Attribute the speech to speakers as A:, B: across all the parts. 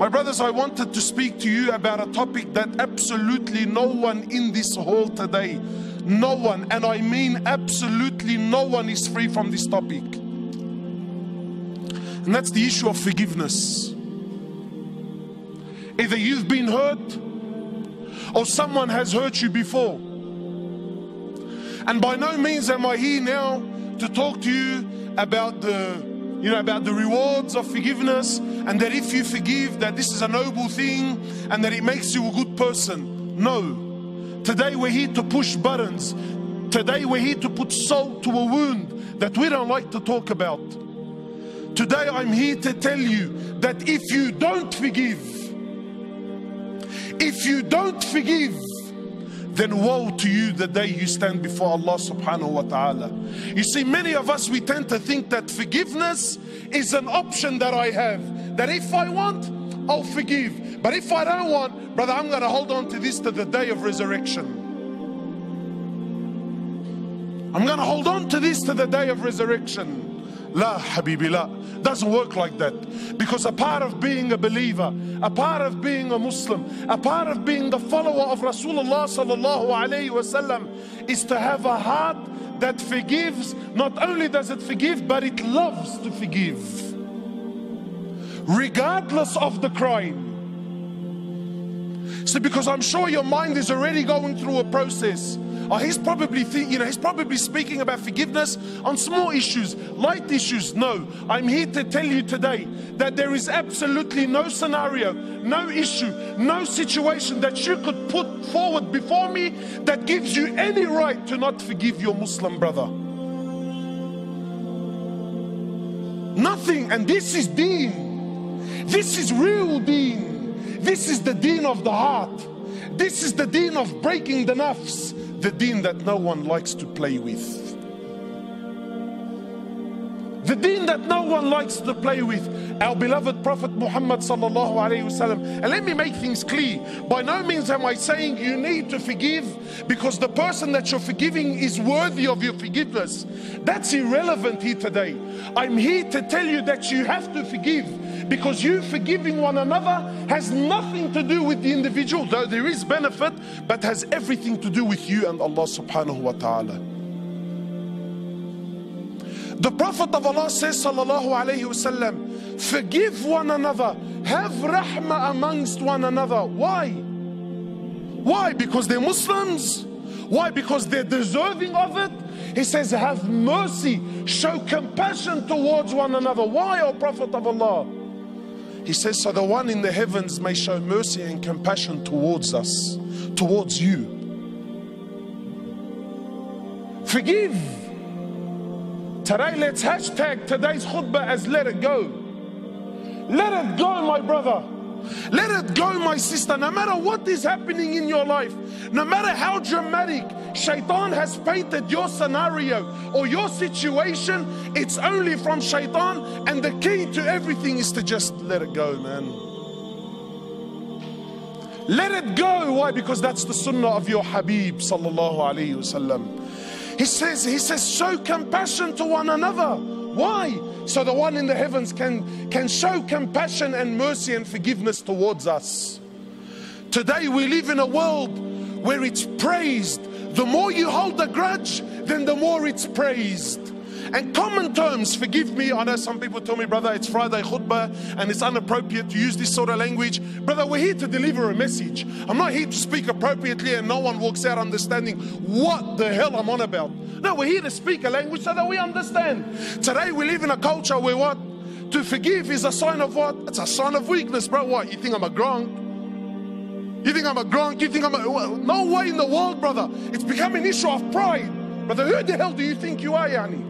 A: My brothers, I wanted to speak to you about a topic that absolutely no one in this hall today, no one, and I mean absolutely no one, is free from this topic. And that's the issue of forgiveness. Either you've been hurt or someone has hurt you before. And by no means am I here now to talk to you about the rewards of forgiveness, and that if you forgive, that this is a noble thing and that it makes you a good person. No. Today we're here to push buttons. Today we're here to put salt to a wound that we don't like to talk about. Today I'm here to tell you that if you don't forgive, then woe to you the day you stand before Allah subhanahu wa ta'ala. You see, many of us, we tend to think that forgiveness is an option that I have. That if I want, I'll forgive. But if I don't want, brother, I'm going to hold on to this to the day of resurrection. I'm going to hold on to this to the day of resurrection. La habibi la. Doesn't work like that. Because a part of being a believer, a part of being a Muslim, a part of being the follower of Rasulullah sallallahu alayhi wasallam is to have a heart that forgives. Not only does it forgive, but it loves to forgive, regardless of the crime. So because I'm sure your mind is already going through a process. He's probably he's probably speaking about forgiveness on small issues, light issues. No, I'm here to tell you today that there is absolutely no scenario, no issue, no situation that you could put forward before me that gives you any right to not forgive your Muslim brother. Nothing. And this is deen. This is real deen. This is the deen of the heart. This is the deen of breaking the nafs. The deen that no one likes to play with. The deen that no one likes to play with. Our beloved Prophet Muhammad sallallahu alayhi wasallam. And let me make things clear. By no means am I saying you need to forgive because the person that you're forgiving is worthy of your forgiveness. That's irrelevant here today. I'm here to tell you that you have to forgive, because you forgiving one another has nothing to do with the individual, though there is benefit, but has everything to do with you and Allah subhanahu wa ta'ala. The Prophet of Allah says sallallahu alayhi wasallam, forgive one another, have rahmah amongst one another. Why? Why? Because they're Muslims? Why? Because they're deserving of it? He says have mercy, show compassion towards one another. Why, O Prophet of Allah? He says, so the one in the heavens may show mercy and compassion towards us, towards you. Forgive. Today, let's hashtag today's khutbah as let it go. Let it go, my brother. Let it go, my sister. No matter what is happening in your life, no matter how dramatic Shaitan has painted your scenario or your situation, it's only from Shaitan, and the key to everything is to just let it go, man. Let it go. Why? Because that's the sunnah of your Habib sallallahu alayhi wasallam. He says, show compassion to one another. Why? So the one in the heavens can show compassion and mercy and forgiveness towards us. Today we live in a world where it's praised. The more you hold a grudge, then the more it's praised. And common terms, forgive me, I know some people tell me, brother, it's Friday khutbah and it's inappropriate to use this sort of language. Brother, we're here to deliver a message. I'm not here to speak appropriately and no one walks out understanding what the hell I'm on about. No, we're here to speak a language so that we understand. Today we live in a culture where what? To forgive is a sign of what? It's a sign of weakness, bro. What? You think I'm a grunk? You think I'm a grunk? You think I'm a... No way in the world, brother. It's become an issue of pride. Brother, who the hell do you think you are, Yani?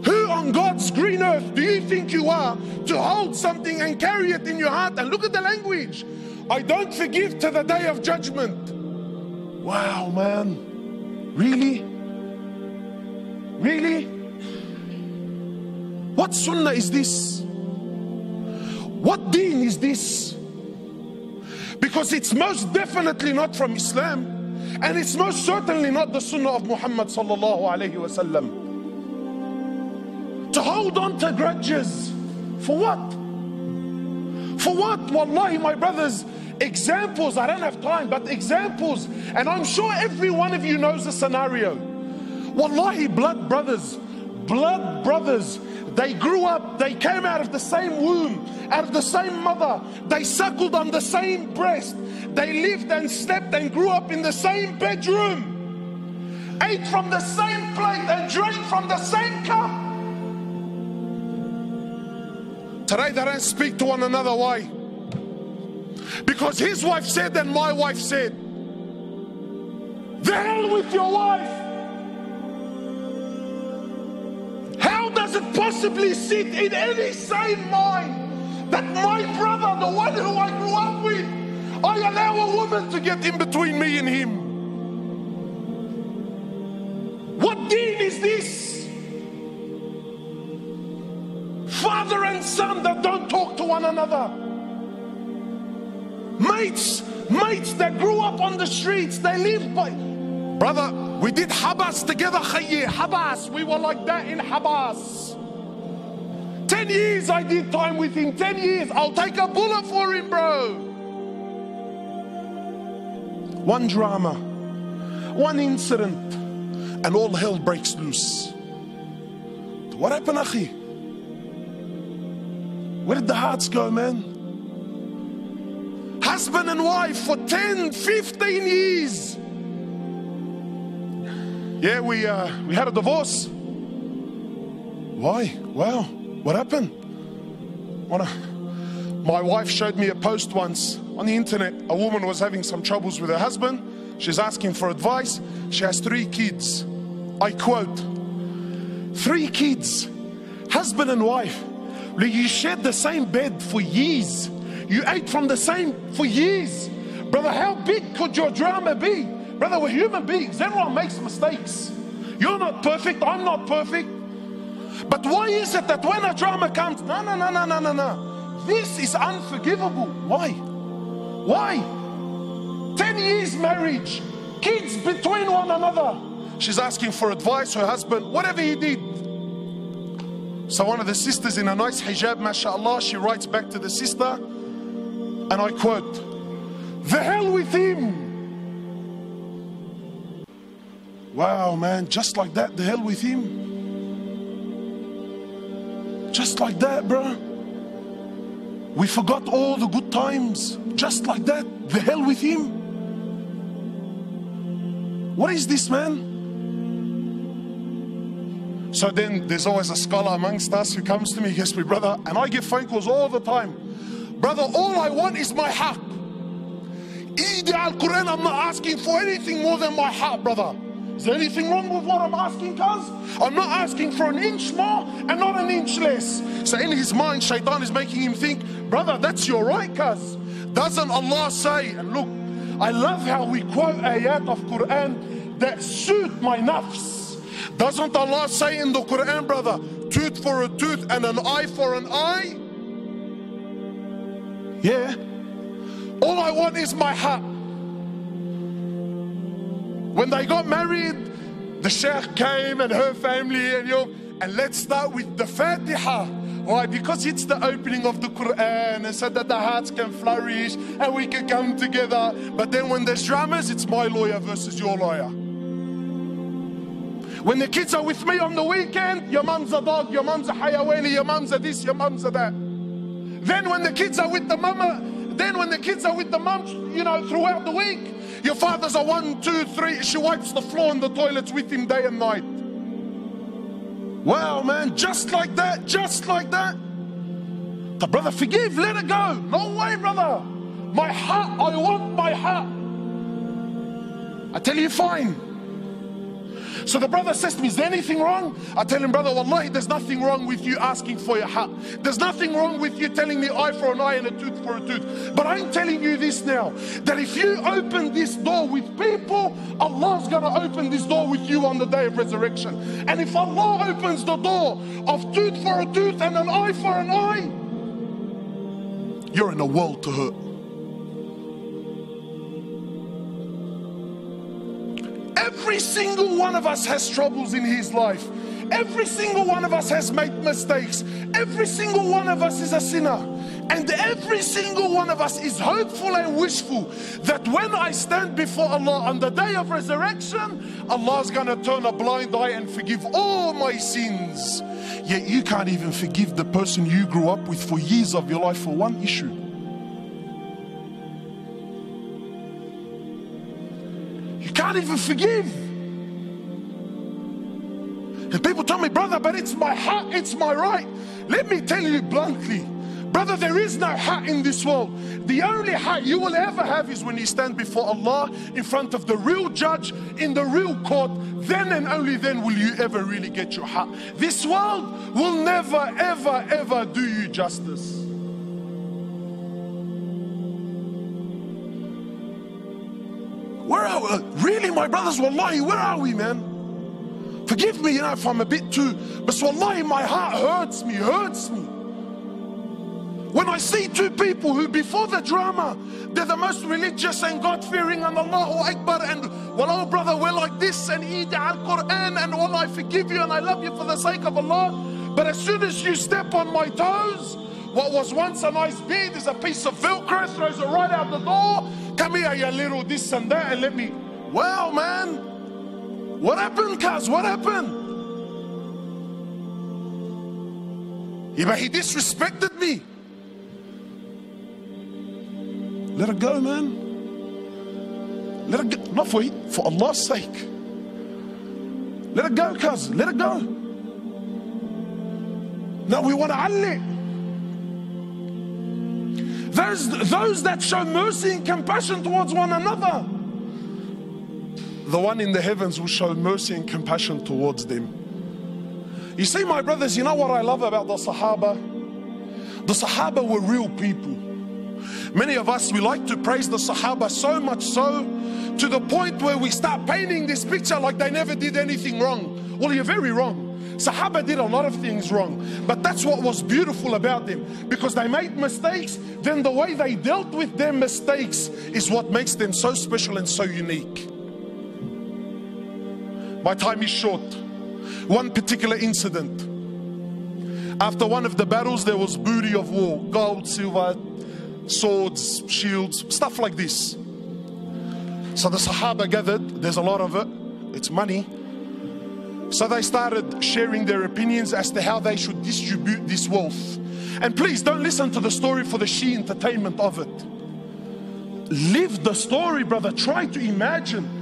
A: Who on God's green earth do you think you are to hold something and carry it in your heart? And look at the language. I don't forgive to the day of judgment. Wow, man. Really? Really? What sunnah is this? What deen is this? Because it's most definitely not from Islam, and it's most certainly not the sunnah of Muhammad sallallahu alayhi wasallam. To hold on to grudges. For what? For what? Wallahi, my brothers, examples. I don't have time, but examples. And I'm sure every one of you knows the scenario. Wallahi, blood brothers. They grew up, they came out of the same womb, out of the same mother. They suckled on the same breast. They lived and slept and grew up in the same bedroom. Ate from the same plate and drank from the same cup. Today they don't speak to one another. Why? Because his wife said and my wife said. The hell with your wife. How does it possibly sit in any sane mind that my brother, the one who I grew up with, I allow a woman to get in between me and him? What deen is this? Father and son that don't talk to one another. Mates that grew up on the streets, they lived by... Brother, we did Habas together, Khayye. Habas, we were like that in Habas. 10 years I did time with him, 10 years. I'll take a bullet for him, bro. One drama, one incident, and all hell breaks loose. What happened, Akhi? Where did the hearts go, man? Husband and wife for 10, 15 years. Yeah, we had a divorce. Why? Wow, what happened? My wife showed me a post once on the internet. A woman was having some troubles with her husband. She's asking for advice. She has 3 kids. I quote, 3 kids, husband and wife. You shared the same bed for years. You ate from the same for years. Brother, how big could your drama be? Brother, we're human beings. Everyone makes mistakes. You're not perfect. I'm not perfect. But why is it that when a drama comes, no. This is unforgivable. Why? Why? 10 years marriage. Kids between one another. She's asking for advice. Her husband, whatever he did. So one of the sisters in a nice hijab, mashallah, she writes back to the sister. And I quote, the hell with him. Wow, man, just like that, the hell with him. Just like that, bro. We forgot all the good times. Just like that, the hell with him. What is this, man? So then there's always a scholar amongst us who comes to me, he goes to me, brother, and I get phone calls all the time. Brother, all I want is my haqq. Eid al-Quran, I'm not asking for anything more than my haqq, brother. Is there anything wrong with what I'm asking, cuz? I'm not asking for an inch more and not an inch less. So in his mind, shaitan is making him think, brother, that's your right, cuz. Doesn't Allah say, and look, I love how we quote ayat of Quran that suit my nafs. Doesn't Allah say in the Quran, brother, tooth for a tooth and an eye for an eye? Yeah. All I want is my haqq. When they got married, the sheikh came and her family and let's start with the Fatiha. Why? Because it's the opening of the Quran and so that the hearts can flourish and we can come together. But then when there's dramas, it's my lawyer versus your lawyer. When the kids are with me on the weekend, your mum's a dog, your mum's a hayawani, your mum's a this, your mum's a that. Then when the kids are with the mama, throughout the week, your father's a 1, 2, 3. She wipes the floor and the toilets with him day and night. Wow, man, just like that, just like that. The brother, forgive, let it go. No way, brother. My haqq, I want my haqq. I tell you, fine. So the brother says to me, is there anything wrong? I tell him, brother, wallahi, there's nothing wrong with you asking for your haqq. There's nothing wrong with you telling me eye for an eye and a tooth for a tooth. But I'm telling you this now, that if you open this door with people, Allah's going to open this door with you on the day of resurrection. And if Allah opens the door of tooth for a tooth and an eye for an eye, you're in a world to hurt. Every single one of us has troubles in his life. Every single one of us has made mistakes. Every single one of us is a sinner. And every single one of us is hopeful and wishful that when I stand before Allah on the day of resurrection, Allah's going to turn a blind eye and forgive all my sins. Yet you can't even forgive the person you grew up with for years of your life for one issue. You can't even forgive. And people tell me, brother, but it's my heart, it's my right. Let me tell you bluntly, brother, there is no haq in this world. The only haq you will ever have is when you stand before Allah in front of the real judge in the real court. Then and only then will you ever really get your haq. This world will never, ever, ever do you justice. Where are we? Really, my brothers, wallahi, where are we, man? Forgive me, if I'm a bit too, but wallahi, my heart hurts me. When I see two people who before the drama, they're the most religious and God-fearing and Allahu Akbar and wallah brother, we're like this and eat al-Quran and wallah, I forgive you and I love you for the sake of Allah. But as soon as you step on my toes, what was once a nice beard is a piece of Velcro, throws it right out the door. Come here, you little this and that, and let me, wow, man. What happened, cuz? What happened? Yeah, but he disrespected me. Let it go, man. Let it go. Not for Allah's sake. Let it go, cuz. Let it go. No, we want to Allah. There's those that show mercy and compassion towards one another. The one in the heavens will show mercy and compassion towards them. You see, my brothers, you know what I love about the Sahaba? The Sahaba were real people. Many of us, we like to praise the Sahaba so much so, to the point where we start painting this picture like they never did anything wrong. Well, you're very wrong. Sahaba did a lot of things wrong, but that's what was beautiful about them, because they made mistakes. Then the way they dealt with their mistakes is what makes them so special and so unique. My time is short. One particular incident. After one of the battles, there was booty of war, gold, silver, swords, shields, stuff like this. So the Sahaba gathered, there's a lot of it, it's money. So they started sharing their opinions as to how they should distribute this wealth. And please don't listen to the story for the sheer entertainment of it. Live the story, brother. Try to imagine.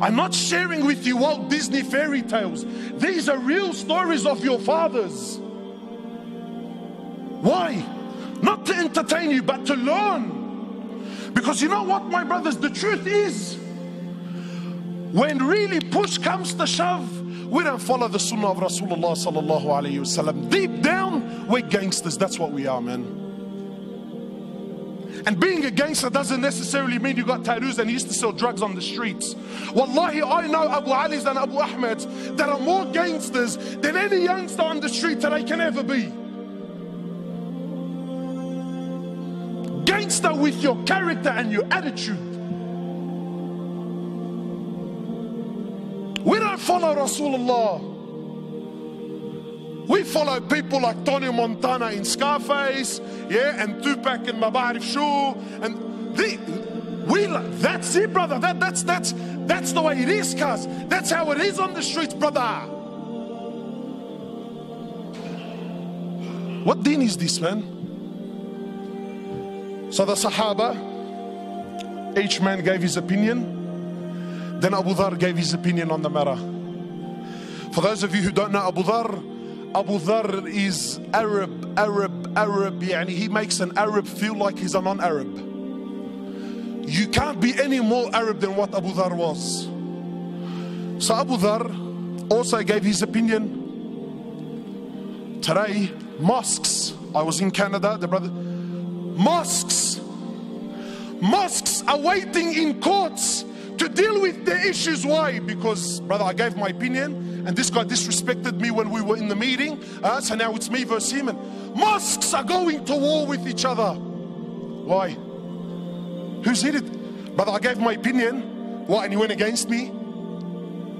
A: I'm not sharing with you Walt Disney fairy tales. These are real stories of your fathers. Why? Not to entertain you, but to learn. Because you know what, my brothers, the truth is, when really push comes to shove, we don't follow the sunnah of Rasulullah sallallahu alayhi wasallam. Deep down, we're gangsters. That's what we are, man. And being a gangster doesn't necessarily mean you got tattoos and you used to sell drugs on the streets. Wallahi, I know Abu Ali's and Abu Ahmed's that are more gangsters than any youngster on the street today can ever be. Gangster with your character and your attitude. We don't follow Rasulullah. We follow people like Tony Montana in Scarface, yeah, and Tupac in Mabarif Shoo, and that's it, brother. That's the way it is, cuz. That's how it is on the streets, brother. What deen is this, man? So the Sahaba, each man gave his opinion. Then Abu Dhar gave his opinion on the matter. For those of you who don't know Abu Dhar is Arab. Yani he makes an Arab feel like he's a non-Arab. You can't be any more Arab than what Abu Dhar was. So Abu Dhar also gave his opinion. Today, mosques. I was in Canada, the brother. Mosques are waiting in courts to deal with their issues. Why? Because, brother, I gave my opinion and this guy disrespected me when we were in the meeting. So now it's me versus him. And mosques are going to war with each other. Why? Who's hit it? Brother, I gave my opinion. What? And he went against me?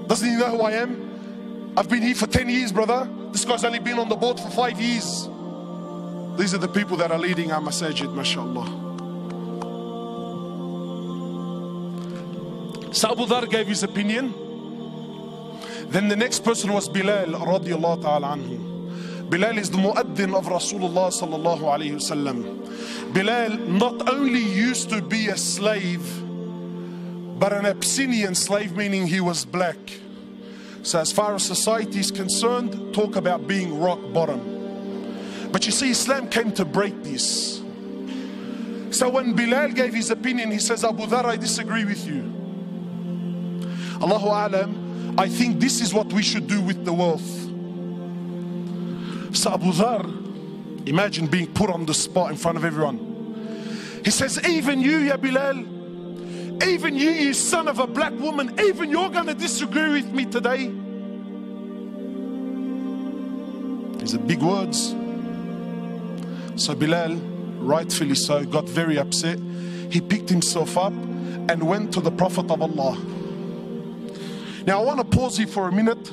A: Doesn't he know who I am? I've been here for 10 years, brother. This guy's only been on the board for 5 years. These are the people that are leading our masajid, mashallah. So Abu Dhar gave his opinion. Then the next person was Bilal radiallahu ta'ala anhu. Bilal is the muaddin of Rasulullah sallallahu alayhi wasallam. Bilal not only used to be a slave, but an Abyssinian slave, meaning he was black. So as far as society is concerned, talk about being rock bottom. But you see, Islam came to break this. So when Bilal gave his opinion, he says, Abu Dhar, I disagree with you. Allahu A'lam, I think this is what we should do with the wealth. So Abu Dhar, imagine being put on the spot in front of everyone. He says, even you, ya Bilal, even you son of a black woman, even you're going to disagree with me today. These are big words. So Bilal, rightfully so, got very upset. He picked himself up and went to the Prophet of Allah. Now I want to pause here for a minute,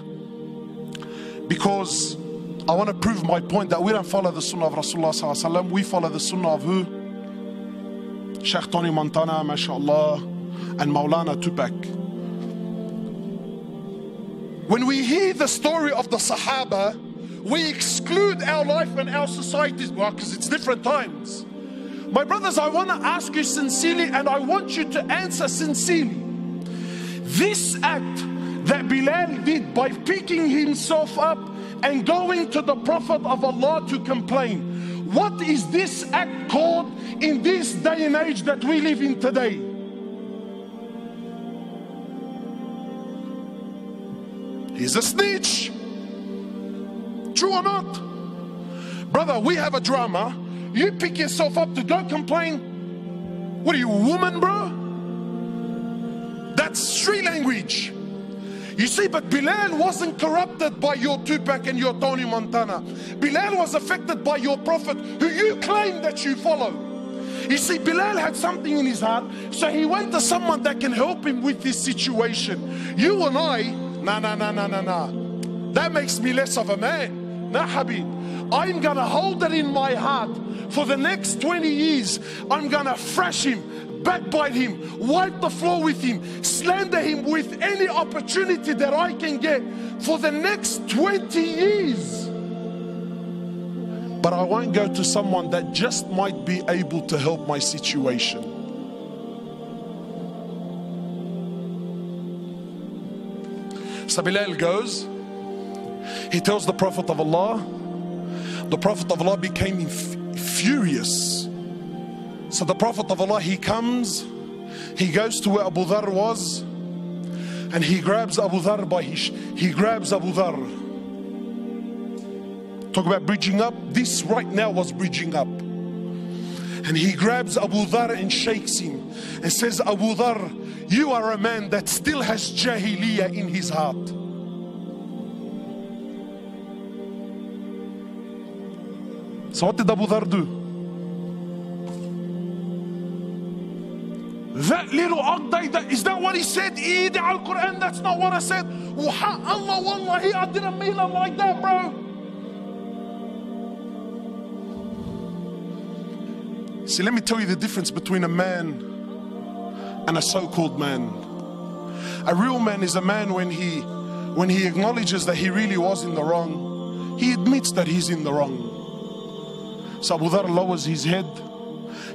A: because I want to prove my point that we don't follow the sunnah of Rasulullah sallallahu alaihi wasallam. We follow the sunnah of who? Sheikh Tony Montana, mashallah, and Maulana Tupac. When we hear the story of the Sahaba, we exclude our life and our societies, well, because it's different times. My brothers, I want to ask you sincerely, and I want you to answer sincerely. This act that Bilal did by picking himself up and going to the Prophet of Allah to complain, what is this act called in this day and age that we live in today? He's a snitch. True or not? Brother, we have a drama. You pick yourself up to go complain. What are you, a woman, bro? That's street language. You see, but Bilal wasn't corrupted by your Tupac and your Tony Montana. Bilal was affected by your Prophet, who you claim that you follow. You see, Bilal had something in his heart, so he went to someone that can help him with this situation. You and I, nah. That makes me less of a man. Nah, Habib. I'm gonna hold it in my heart for the next 20 years. I'm gonna thrash him, backbite him, wipe the floor with him, slander him with any opportunity that I can get for the next 20 years. But I won't go to someone that just might be able to help my situation. So Bilal goes, he tells the Prophet of Allah. The Prophet of Allah became furious. So the Prophet of Allah, he comes, he goes to where Abu Dhar was, and he grabs Abu Dhar by he grabs Abu Dhar. Talk about bridging up. This right now was bridging up. And he grabs Abu Dhar and shakes him and says, Abu Dhar, you are a man that still has jahiliyyah in his heart. So what did Abu Dhar do? That little Aqday, is that what he said? Eid al-Quran, that's not what I said. Allah, wallahi, I didn't mean it like that, bro. See, let me tell you the difference between a man and a so-called man. A real man is a man when he acknowledges that he really was in the wrong, he admits that he's in the wrong. So Abu Dhar lowers his head.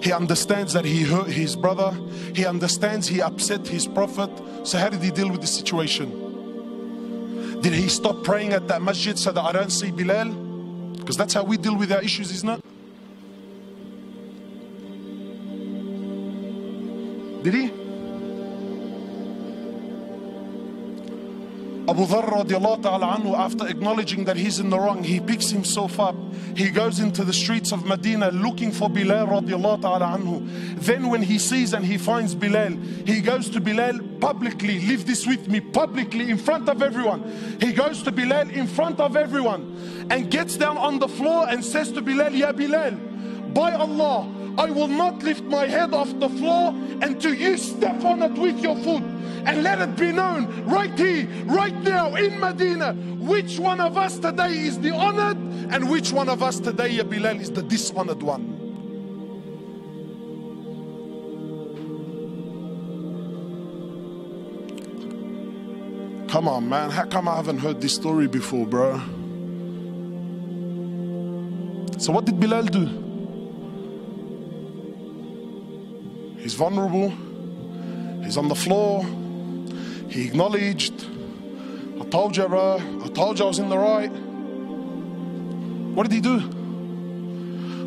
A: He understands that he hurt his brother. He understands he upset his Prophet. So how did he deal with the situation? Did he stop praying at that masjid so that I don't see Bilal? Because that's how we deal with our issues, isn't it? Did he? Abu Dhar radiallahu ta'ala anhu, after acknowledging that he's in the wrong, he picks himself up. He goes into the streets of Medina looking for Bilal radiallahu ta'ala anhu. Then when he sees and he finds Bilal, he goes to Bilal publicly. Leave this with me, publicly, in front of everyone. He goes to Bilal in front of everyone and gets down on the floor and says to Bilal, Ya Bilal, by Allah, I will not lift my head off the floor until you step on it with your foot. And let it be known right here, right now in Medina, which one of us today is the honored and which one of us today, ya Bilal, is the dishonored one. Come on, man. How come I haven't heard this story before, bro? So what did Bilal do? He's vulnerable. He's on the floor. He acknowledged, I told you, bro. I told you I was in the right. What did he do?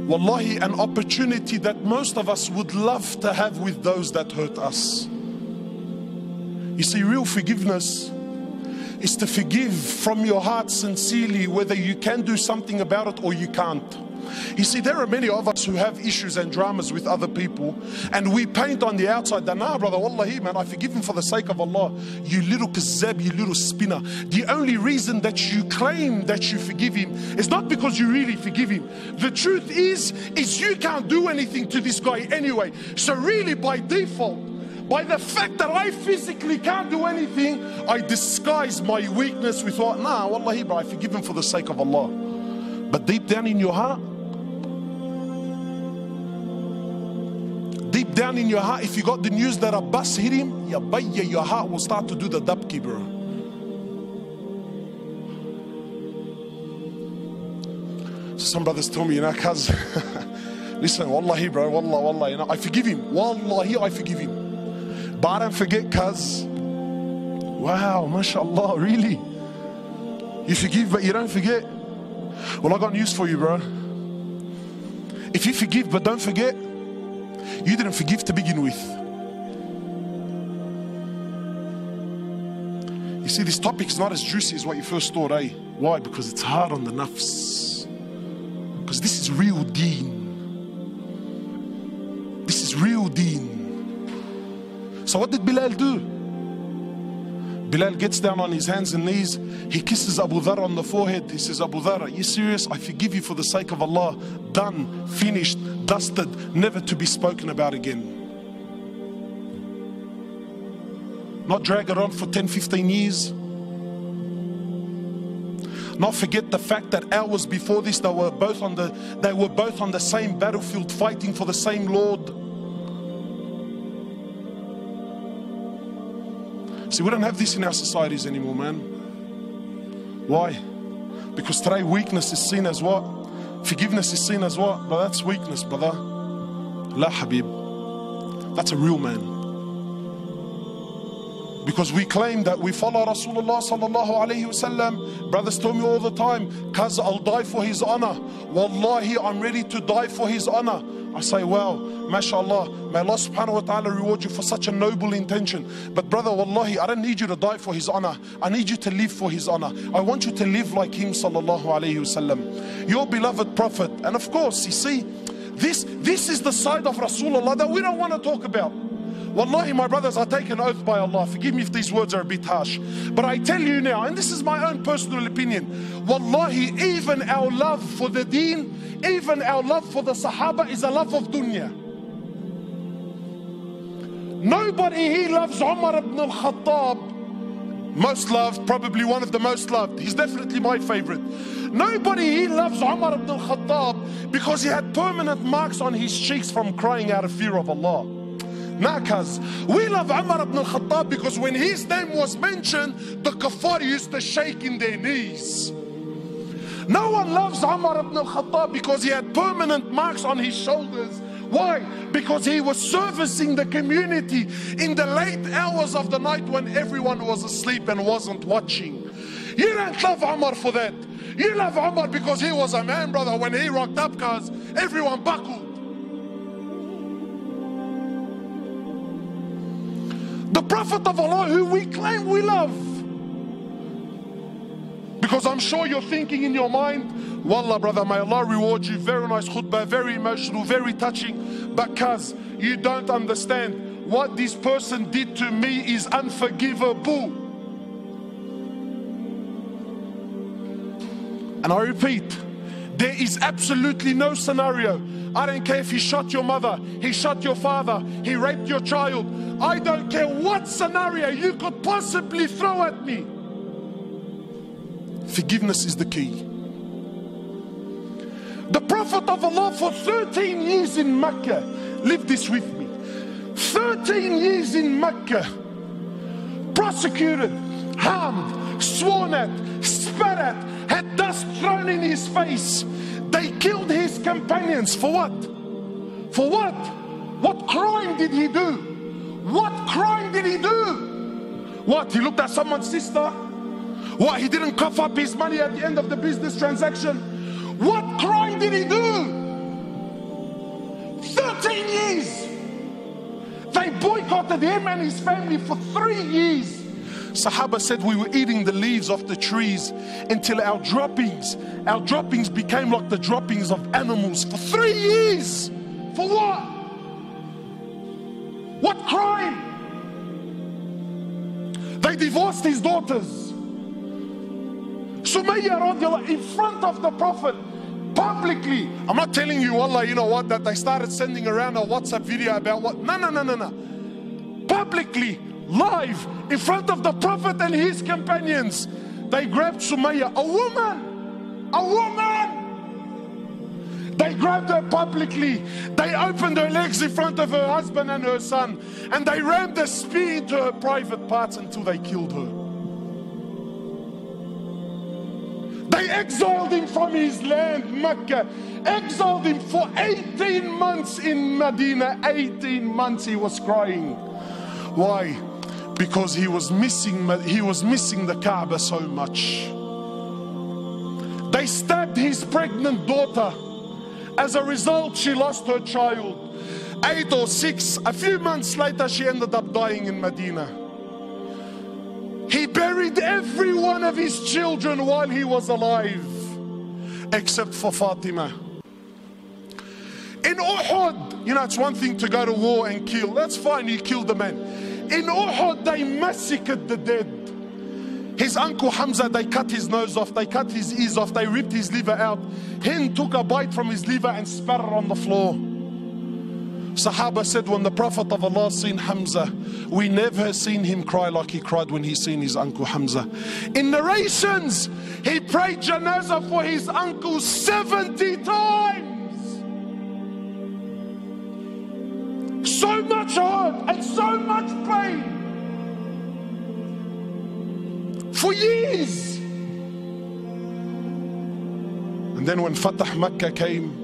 A: Wallahi, an opportunity that most of us would love to have with those that hurt us. You see, real forgiveness is to forgive from your heart sincerely, whether you can do something about it or you can't. You see, there are many of us who have issues and dramas with other people, and we paint on the outside that, nah, brother, wallahi, man, I forgive him for the sake of Allah. You little kazzab, you little spinner. The only reason that you claim that you forgive him is not because you really forgive him. The truth is you can't do anything to this guy anyway. So really, by default, by the fact that I physically can't do anything, I disguise my weakness with what? Nah, wallahi, bro, I forgive him for the sake of Allah. But deep down in your heart, deep down in your heart, if you got the news that a bus hit him, ya bayya, your heart will start to do the dabki, bro. So some brothers tell me, you know, cuz, listen, wallahi, bro, wallah, you know, I forgive him. Wallahi, I forgive him. But I don't forget, cuz. Wow, mashallah, really? You forgive, but you don't forget? Well, I got news for you, bro. If you forgive but don't forget, you didn't forgive to begin with. You see, this topic's not as juicy as what you first thought, eh? Why? Because it's hard on the nafs. Because this is real deen. This is real deen. So what did Bilal do? Bilal gets down on his hands and knees. He kisses Abu Dhar on the forehead. He says, Abu Dhar, are you serious? I forgive you for the sake of Allah. Done, finished, dusted, never to be spoken about again. Not drag it on for 10, 15 years. Not forget the fact that hours before this, they were both on the same battlefield, fighting for the same Lord. See, we don't have this in our societies anymore, man. Why? Because today weakness is seen as what? Forgiveness is seen as what? But that's weakness, brother. La Habib. That's a real man. Because we claim that we follow Rasulullah sallallahu alayhi wasallam. Brothers tell me all the time, cuz I'll die for his honor. Wallahi, I'm ready to die for his honor. I say, well, mashallah, may Allah subhanahu wa ta'ala reward you for such a noble intention. But brother, wallahi, I don't need you to die for his honor. I need you to live for his honor. I want you to live like him sallallahu alayhi wasallam. Your beloved prophet. And of course, you see, this is the side of Rasulullah that we don't want to talk about. Wallahi, my brothers, I take an oath by Allah. Forgive me if these words are a bit harsh. But I tell you now, and this is my own personal opinion, wallahi, even our love for the deen, even our love for the Sahaba is a love of dunya. Nobody here loves Umar ibn al-Khattab. Most loved, probably one of the most loved. He's definitely my favorite. Nobody here loves Umar ibn al-Khattab because he had permanent marks on his cheeks from crying out of fear of Allah. Nakas. We love Umar ibn al-Khattab because when his name was mentioned, the kuffar used to shake in their knees. No one loves Umar ibn al-Khattab because he had permanent marks on his shoulders. Why? Because he was servicing the community in the late hours of the night when everyone was asleep and wasn't watching. You don't love Umar for that. You love Umar because he was a man, brother. When he rocked up, cause everyone buckled. The Prophet of Allah who we claim we love. Because I'm sure you're thinking in your mind, wallah brother, may Allah reward you. Very nice khutbah, very emotional, very touching. But cuz you don't understand, what this person did to me is unforgivable. And I repeat, there is absolutely no scenario. I don't care if he shot your mother, he shot your father, he raped your child. I don't care what scenario you could possibly throw at me. Forgiveness is the key. The Prophet of Allah for 13 years in Mecca, live this with me, 13 years in Mecca, prosecuted, harmed, sworn at, spat at, had dust thrown in his face. They killed his companions for what? For what? What crime did he do? What crime did he do? What? He looked at someone's sister? What? He didn't cough up his money at the end of the business transaction? What crime did he do? 13 years. They boycotted him and his family for 3 years. Sahaba said we were eating the leaves off the trees until our droppings became like the droppings of animals for 3 years. For what? What crime? They divorced his daughters. Sumayya radiallahu in front of the Prophet, publicly. I'm not telling you, Allah, you know what, that they started sending around a WhatsApp video about what. No. Publicly, live, in front of the Prophet and his companions, they grabbed Sumayya, a woman. They grabbed her publicly. They opened her legs in front of her husband and her son, and they rammed a spear into her private parts until they killed her. They exiled him from his land, Mecca. Exiled him for 18 months in Medina. 18 months he was crying. Why? Because he was missing the Kaaba so much. They stabbed his pregnant daughter. As a result, she lost her child. 8 or 6, a few months later, she ended up dying in Medina. He buried every one of his children while he was alive, except for Fatima. In Uhud, you know, it's one thing to go to war and kill. That's fine, you killed the man. In Uhud, they massacred the dead. His uncle Hamza, they cut his nose off, they cut his ears off, they ripped his liver out. Hind took a bite from his liver and spat it on the floor. Sahaba said when the Prophet of Allah seen Hamza, we never seen him cry like he cried when he seen his uncle Hamza. In narrations, he prayed janazah for his uncle 70 times. So much hurt and so much pain. For years. And then when Fatah Makkah came,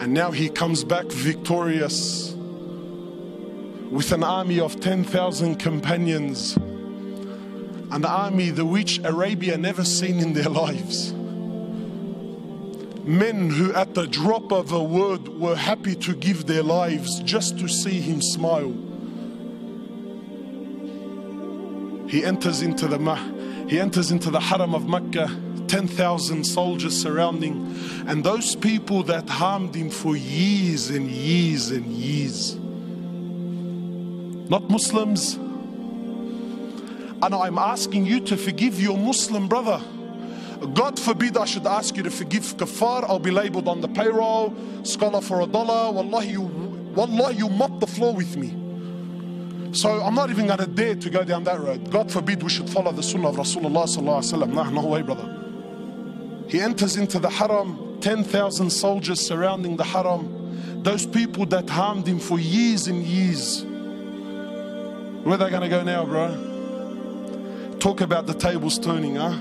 A: and now he comes back victorious with an army of 10,000 companions, an army the which Arabia never seen in their lives. Men who at the drop of a word were happy to give their lives just to see him smile. He enters into the Haram of Mecca, 10,000 soldiers surrounding, and those people that harmed him for years and years and years. Not Muslims. And I'm asking you to forgive your Muslim brother. God forbid I should ask you to forgive kafar. I'll be labeled on the payroll, scholar for $1. Wallahi, you mop the floor with me. So I'm not even going to dare to go down that road. God forbid we should follow the sunnah of Rasulullah sallallahu alaihi wasallam. No way, brother. He enters into the Haram, 10,000 soldiers surrounding the Haram. Those people that harmed him for years and years. Where are they going to go now, bro? Talk about the tables turning, huh?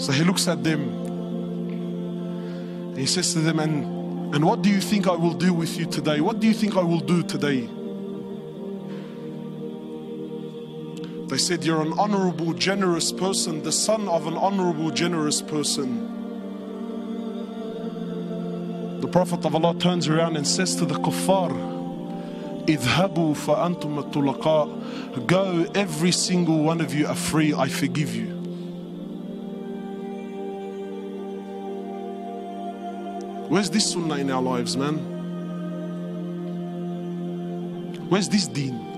A: So he looks at them. He says to them, and what do you think I will do with you today? What do you think I will do today? They said, you're an honorable, generous person, the son of an honorable, generous person. The Prophet of Allah turns around and says to the kuffar, اذهبوا فأنتم الطلقاء. Go, every single one of you are free, I forgive you. Where's this sunnah in our lives, man? Where's this deen?